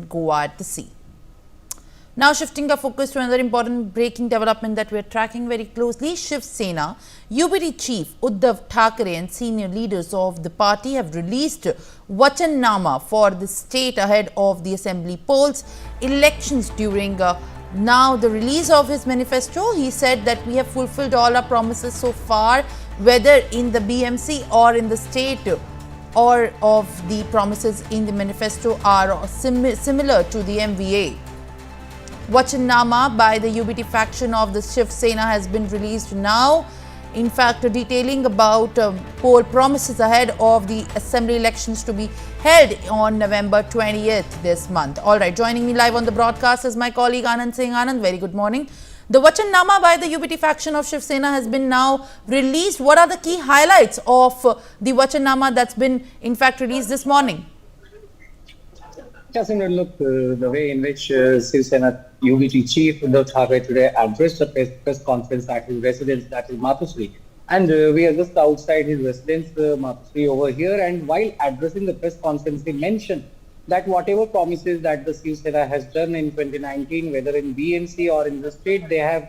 Goa at the sea. Now shifting our focus to another important breaking development that we are tracking very closely. Shiv Sena, UBT chief Uddhav Thackeray and senior leaders of the party have released Vachannama for the state ahead of the assembly polls elections. During now the release of his manifesto, he said that we have fulfilled all our promises so far, whether in the BMC or in the state, or of the promises in the manifesto are similar to the MVA. Vachannama by the UBT faction of the Shiv Sena has been released now, in fact detailing about poll promises ahead of the assembly elections to be held on November 20th this month. All right, joining me live on the broadcast is my colleague Anand Singh. Anand, very good morning. The Vachannama by the UBT faction of Shiv Sena has been now released. What are the key highlights of the Vachannama that's been in fact released this morning? Just look, the way in which Shiv Sena UBT chief Uddhav Thackeray today addressed a press conference at his residence, that is Matusri. And we are just outside his residence, Matusri over here. And while addressing the press conference, he mentioned that whatever promises that the Shiv Sena has done in 2019, whether in BNC or in the state, they have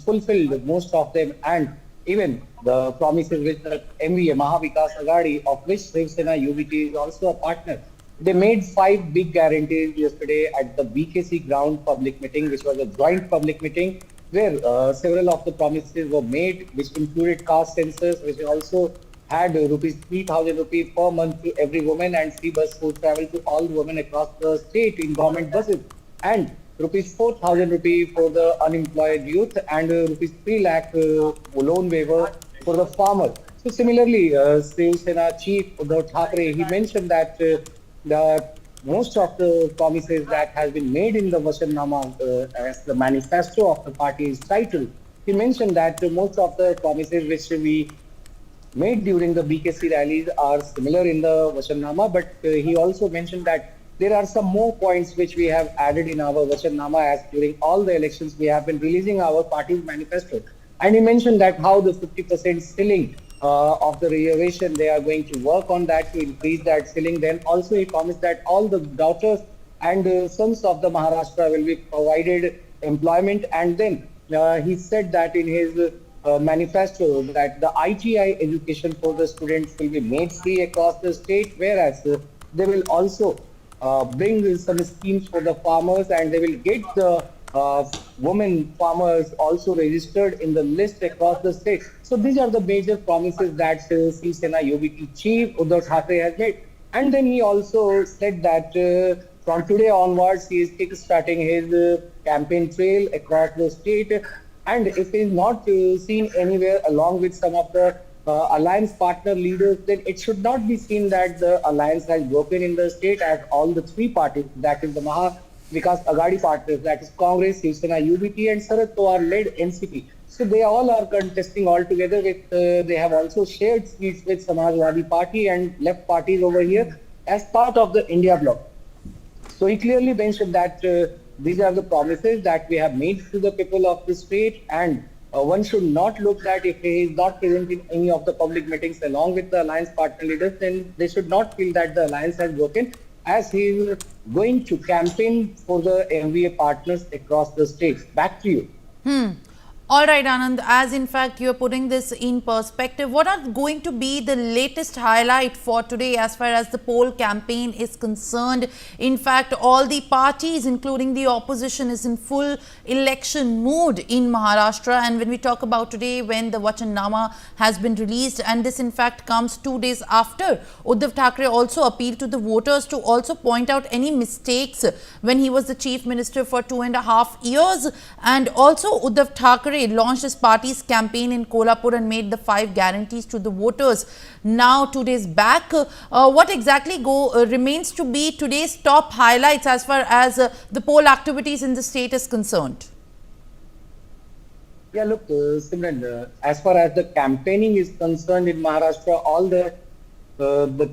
fulfilled most of them. And even the promises with the MVA, Mahavikas Aghadi, of which Shiv Sena UBT is also a partner. They made 5 big guarantees yesterday at the BKC ground public meeting, which was a joint public meeting, where several of the promises were made, which included caste census, which also had rupees 3,000 rupees per month to every woman and free bus food travel to all women across the state in government buses, and rupees 4,000 rupees for the unemployed youth, and rupees 3 lakh loan waiver for the farmer. So similarly, Shiv Sena chief Uddhav Thackeray, he mentioned that most of the promises that has been made in the Vachannama, as the manifesto of the party is titled, he mentioned that most of the promises which we made during the BKC rallies are similar in the Vachannama, but he also mentioned that there are some more points which we have added in our Vachannama, as during all the elections we have been releasing our party's manifesto. And he mentioned that how the 50% ceiling of the reservation, they are going to work on that to increase that ceiling. Then also he promised that all the daughters and sons of the Maharashtra will be provided employment. And then he said that in his manifesto that the ITI education for the students will be made free across the state, whereas they will also bring some schemes for the farmers, and they will get the women farmers also registered in the list across the state. So these are the major promises that Shiv Sena UBT chief Uddhav Thackeray has made. And then he also said that from today onwards he is kick-starting his campaign trail across the state, and if he is not seen anywhere along with some of the alliance partner leaders, then it should not be seen that the alliance has broken in the state, as all the 3 parties, that is the Mahavikas Aghadi partners, that is Congress, Shiv Sena UBT and Sharad Pawar led NCP. So they all are contesting all together with, they have also shared seats with Samajwadi Party and left parties over here as part of the India bloc. So he clearly mentioned that these are the promises that we have made to the people of the state, and one should not look that if he is not present in any of the public meetings along with the alliance partner leaders, then they should not feel that the alliance has broken, as he is going to campaign for the MVA partners across the states. Back to you. All right, Anand, as in fact you are putting this in perspective, what are going to be the latest highlight for today as far as the poll campaign is concerned? In fact, all the parties, including the opposition, is in full election mood in Maharashtra. And when we talk about today, when the Vachannama has been released, and this in fact comes 2 days after Uddhav Thackeray also appealed to the voters to also point out any mistakes when he was the chief minister for 2.5 years. And also Uddhav Thackeray launched his party's campaign in Kolhapur and made the 5 guarantees to the voters. Now 2 days back, what exactly remains to be today's top highlights as far as the poll activities in the state is concerned? Yeah, look, Simran, as far as the campaigning is concerned in Maharashtra, all the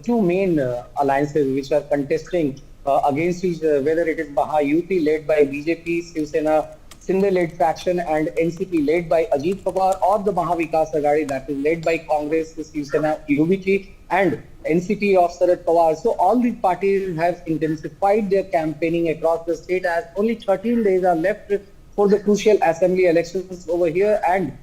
2 main alliances which are contesting against each, whether it is Mahayuti led by BJP, Shiv Sena Shinde-led faction and NCP led by Ajit Pawar, or the Mahavikas Aghadi that is led by Congress, Shiv Sena, UBT and NCP of Sharad Pawar. So all these parties have intensified their campaigning across the state as only 13 days are left for the crucial assembly elections over here, and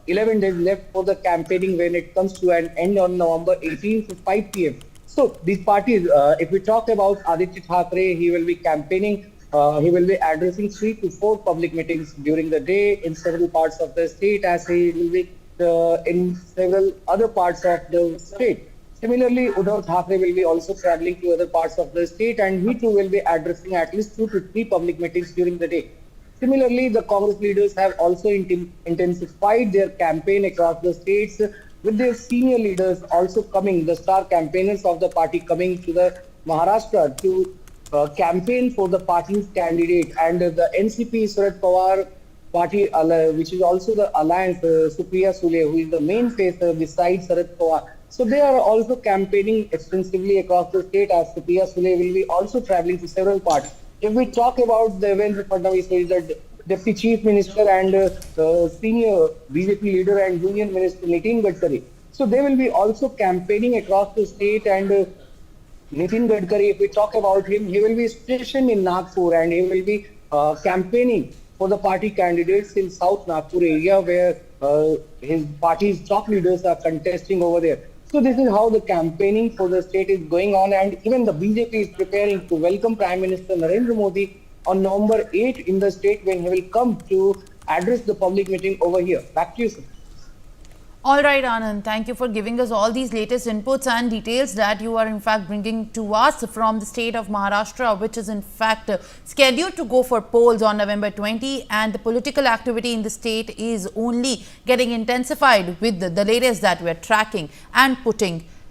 11 days left for the campaigning when it comes to an end on November 18th at 5 p.m. So these parties, if we talk about Aditya Thackeray, he will be campaigning. He will be addressing 3 to 4 public meetings during the day in several parts of the state, as he will be in several other parts of the state. Similarly, Uddhav Thackeray will be also traveling to other parts of the state, and he too will be addressing at least 2 to 3 public meetings during the day. Similarly, the Congress leaders have also intensified their campaign across the states, with their senior leaders also coming, the star campaigners of the party coming to the Maharashtra to campaign for the party's candidate. And the NCP Sharad Pawar party, which is also the alliance, Supriya Sule, who is the main face besides Sharad Pawar. So they are also campaigning extensively across the state, as Supriya Sule will be also traveling to several parts. If we talk about the Devendra Fadnavis, who is the Deputy Chief Minister and senior BJP leader and Union Minister Nitin Gadkari, so they will be also campaigning across the state. And Nitin Gadkari, if we talk about him, he will be stationed in Nagpur, and he will be campaigning for the party candidates in South Nagpur area, where his party's top leaders are contesting over there. So this is how the campaigning for the state is going on, and even the BJP is preparing to welcome Prime Minister Narendra Modi on November 8 in the state, when he will come to address the public meeting over here. Back to you, sir. All right, Anand, thank you for giving us all these latest inputs and details that you are in fact bringing to us from the state of Maharashtra, which is in fact scheduled to go for polls on November 20, and the political activity in the state is only getting intensified with the latest that we are tracking and putting